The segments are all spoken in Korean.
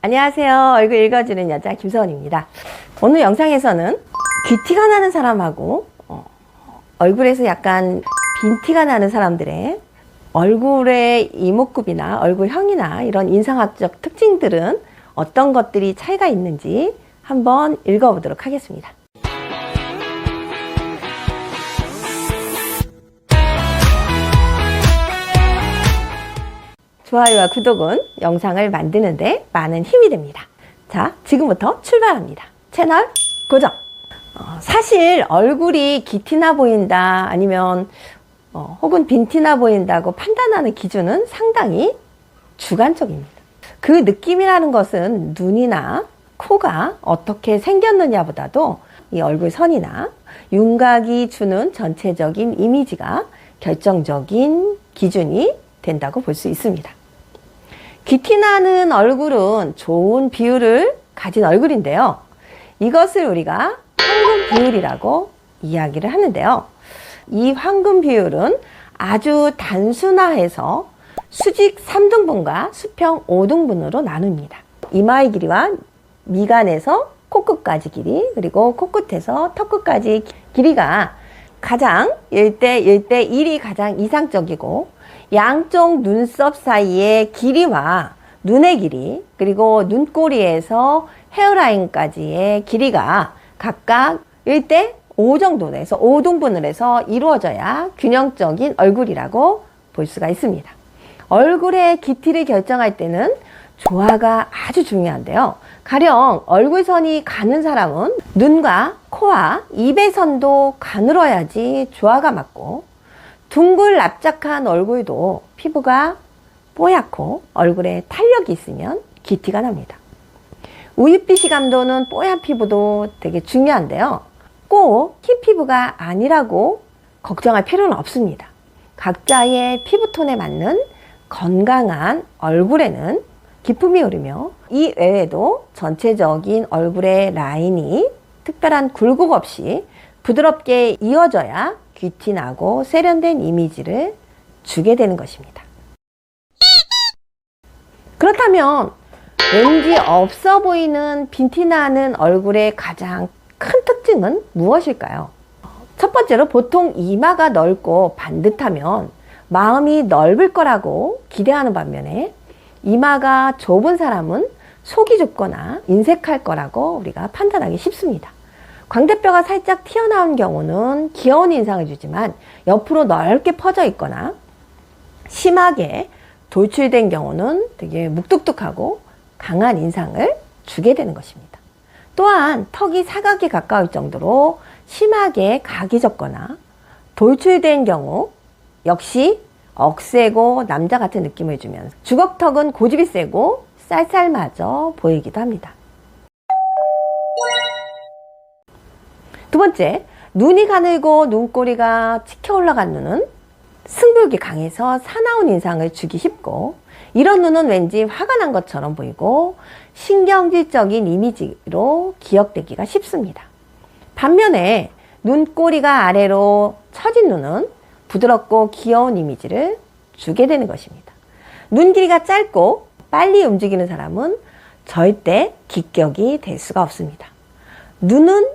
안녕하세요. 얼굴 읽어주는 여자 김서원입니다. 오늘 영상에서는 귀티가 나는 사람하고 얼굴에서 약간 빈티가 나는 사람들의 얼굴의 이목구비나 얼굴형이나 이런 인상학적 특징들은 어떤 것들이 차이가 있는지 한번 읽어보도록 하겠습니다. 좋아요와 구독은 영상을 만드는데 많은 힘이 됩니다. 자, 지금부터 출발합니다. 채널 고정! 사실 얼굴이 귀티나 보인다 아니면 혹은 빈티나 보인다고 판단하는 기준은 상당히 주관적입니다. 그 느낌이라는 것은 눈이나 코가 어떻게 생겼느냐보다도 이 얼굴 선이나 윤곽이 주는 전체적인 이미지가 결정적인 기준이 된다고 볼 수 있습니다. 귀티나는 얼굴은 좋은 비율을 가진 얼굴인데요. 이것을 우리가 황금 비율이라고 이야기를 하는데요. 이 황금 비율은 아주 단순화해서 수직 3등분과 수평 5등분으로 나눕니다. 이마의 길이와 미간에서 코끝까지 길이, 그리고 코끝에서 턱끝까지 길이가 가장 1대 1이 가장 이상적이고, 양쪽 눈썹 사이의 길이와 눈의 길이, 그리고 눈꼬리에서 헤어라인까지의 길이가 각각 1대 5 정도 에서 5등분을 해서 이루어져야 균형적인 얼굴이라고 볼 수가 있습니다. 얼굴의 귀티를 결정할 때는 조화가 아주 중요한데요. 가령 얼굴선이 가는 사람은 눈과 코와 입의 선도 가늘어야지 조화가 맞고, 둥글 납작한 얼굴도 피부가 뽀얗고 얼굴에 탄력이 있으면 귀티가 납니다. 우윳빛이 감도는 뽀얀 피부도 되게 중요한데요. 꼭 흰 피부가 아니라고 걱정할 필요는 없습니다. 각자의 피부톤에 맞는 건강한 얼굴에는 기품이 흐르며, 이 외에도 전체적인 얼굴의 라인이 특별한 굴곡 없이 부드럽게 이어져야 귀티 나고 세련된 이미지를 주게 되는 것입니다. 그렇다면 왠지 없어 보이는 빈티 나는 얼굴의 가장 큰 특징은 무엇일까요? 첫 번째로, 보통 이마가 넓고 반듯하면 마음이 넓을 거라고 기대하는 반면에, 이마가 좁은 사람은 속이 좁거나 인색할 거라고 우리가 판단하기 쉽습니다. 광대뼈가 살짝 튀어나온 경우는 귀여운 인상을 주지만 옆으로 넓게 퍼져 있거나 심하게 돌출된 경우는 되게 묵뚝뚝하고 강한 인상을 주게 되는 것입니다. 또한 턱이 사각에 가까울 정도로 심하게 각이 졌거나 돌출된 경우 역시 억세고 남자 같은 느낌을 주면서 주걱턱은 고집이 세고 쌀쌀마저 보이기도 합니다. 두 번째, 눈이 가늘고 눈꼬리가 치켜 올라간 눈은 승부욕이 강해서 사나운 인상을 주기 쉽고, 이런 눈은 왠지 화가 난 것처럼 보이고 신경질적인 이미지로 기억되기가 쉽습니다. 반면에 눈꼬리가 아래로 처진 눈은 부드럽고 귀여운 이미지를 주게 되는 것입니다. 눈 길이가 짧고 빨리 움직이는 사람은 절대 기격이 될 수가 없습니다. 눈은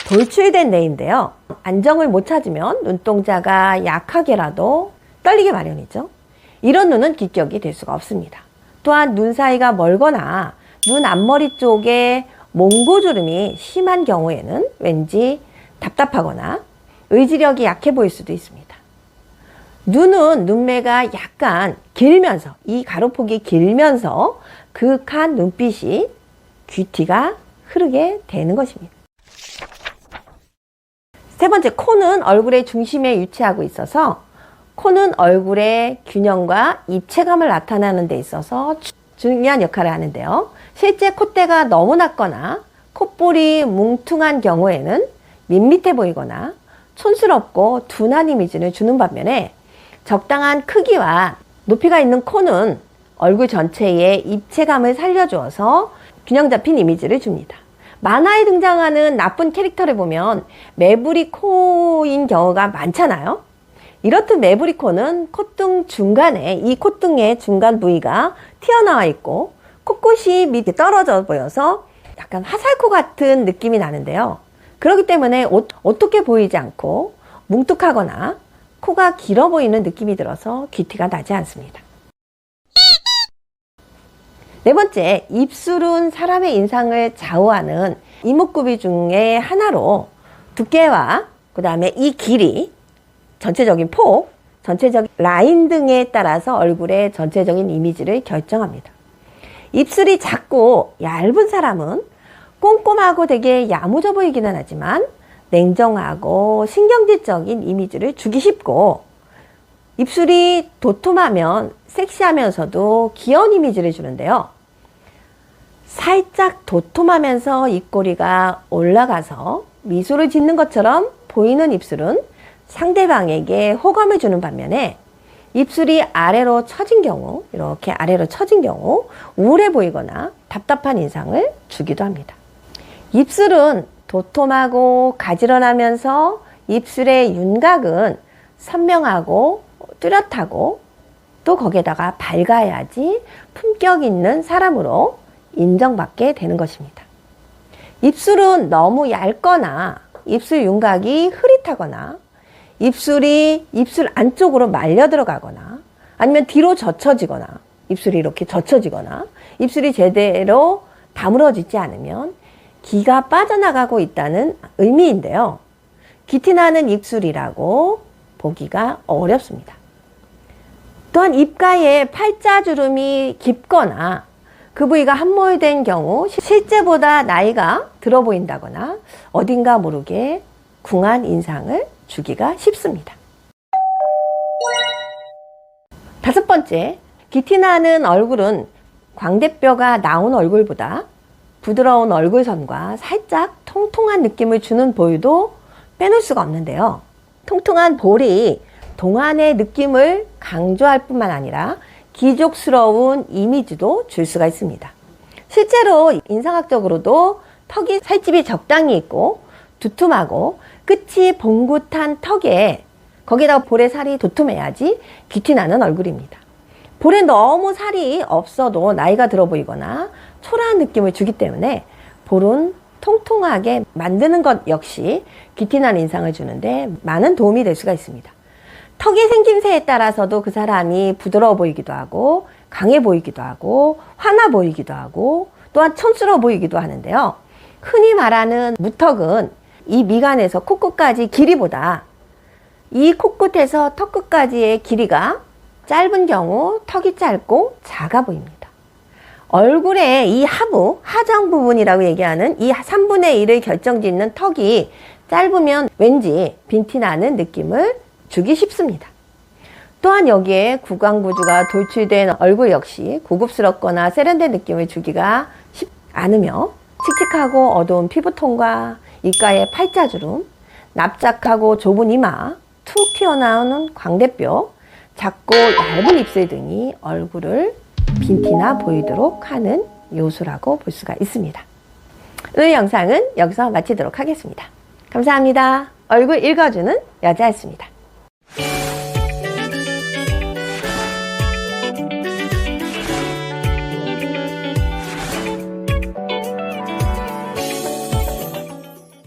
돌출된 뇌인데요. 안정을 못 찾으면 눈동자가 약하게라도 떨리게 마련이죠. 이런 눈은 기격이 될 수가 없습니다. 또한 눈 사이가 멀거나 눈 앞머리 쪽에 몽고주름이 심한 경우에는 왠지 답답하거나 의지력이 약해 보일 수도 있습니다. 눈은 눈매가 약간 길면서, 이 가로폭이 길면서 그윽한 눈빛이 귀티가 흐르게 되는 것입니다. 세 번째, 코는 얼굴의 중심에 위치하고 있어서 코는 얼굴의 균형과 입체감을 나타내는 데 있어서 중요한 역할을 하는데요. 실제 콧대가 너무 낮거나 콧볼이 뭉퉁한 경우에는 밋밋해 보이거나 촌스럽고 둔한 이미지를 주는 반면에, 적당한 크기와 높이가 있는 코는 얼굴 전체의 입체감을 살려주어서 균형 잡힌 이미지를 줍니다. 만화에 등장하는 나쁜 캐릭터를 보면 매부리 코인 경우가 많잖아요. 이렇듯 매부리 코는 콧등 중간에, 이 콧등의 중간 부위가 튀어나와 있고 코끝이 밑에 떨어져 보여서 약간 화살코 같은 느낌이 나는데요. 그렇기 때문에 어떻게 보이지 않고 뭉툭하거나 코가 길어 보이는 느낌이 들어서 귀티가 나지 않습니다. 네 번째, 입술은 사람의 인상을 좌우하는 이목구비 중에 하나로 두께와 그 다음에 이 길이, 전체적인 폭, 전체적인 라인 등에 따라서 얼굴의 전체적인 이미지를 결정합니다. 입술이 작고 얇은 사람은 꼼꼼하고 되게 야무져 보이기는 하지만 냉정하고 신경질적인 이미지를 주기 쉽고, 입술이 도톰하면 섹시하면서도 귀여운 이미지를 주는데요. 살짝 도톰하면서 입꼬리가 올라가서 미소를 짓는 것처럼 보이는 입술은 상대방에게 호감을 주는 반면에, 입술이 아래로 처진 경우, 이렇게 아래로 처진 경우 우울해 보이거나 답답한 인상을 주기도 합니다. 입술은 도톰하고 가지런하면서 입술의 윤곽은 선명하고 뚜렷하고 또 거기에다가 밝아야지 품격 있는 사람으로 인정받게 되는 것입니다. 입술은 너무 얇거나 입술 윤곽이 흐릿하거나 입술이 입술 안쪽으로 말려 들어가거나 아니면 뒤로 젖혀지거나 입술이 이렇게 젖혀지거나 입술이 제대로 다물어지지 않으면 기가 빠져나가고 있다는 의미인데요. 귀티나는 입술이라고 보기가 어렵습니다. 또한 입가에 팔자주름이 깊거나 그 부위가 함몰된 경우 실제보다 나이가 들어 보인다거나 어딘가 모르게 궁한 인상을 주기가 쉽습니다. 다섯 번째, 귀티나는 얼굴은 광대뼈가 나온 얼굴보다 부드러운 얼굴선과 살짝 통통한 느낌을 주는 볼도 빼놓을 수가 없는데요. 통통한 볼이 동안의 느낌을 강조할 뿐만 아니라 기족스러운 이미지도 줄 수가 있습니다. 실제로 인상학적으로도 턱이 살집이 적당히 있고 두툼하고 끝이 봉긋한 턱에 거기다가 볼에 살이 도톰해야지 귀티나는 얼굴입니다. 볼에 너무 살이 없어도 나이가 들어 보이거나 초라한 느낌을 주기 때문에 볼은 통통하게 만드는 것 역시 귀티나는 인상을 주는데 많은 도움이 될 수가 있습니다. 턱의 생김새에 따라서도 그 사람이 부드러워 보이기도 하고 강해 보이기도 하고 화나 보이기도 하고 또한 촌스러워 보이기도 하는데요. 흔히 말하는 무턱은 이 미간에서 코끝까지 길이보다 이 코끝에서 턱끝까지의 길이가 짧은 경우 턱이 짧고 작아 보입니다. 얼굴의 이 하정 부분이라고 얘기하는 이 3분의 1을 결정짓는 턱이 짧으면 왠지 빈티나는 느낌을 주기 쉽습니다. 또한 여기에 구강구주가 돌출된 얼굴 역시 고급스럽거나 세련된 느낌을 주기가 쉽지 않으며 칙칙하고 어두운 피부톤과 입가의 팔자주름, 납작하고 좁은 이마, 툭 튀어나오는 광대뼈, 작고 얇은 입술 등이 얼굴을 빈티나 보이도록 하는 요소라고 볼 수가 있습니다. 오늘 영상은 여기서 마치도록 하겠습니다. 감사합니다. 얼굴 읽어주는 여자였습니다.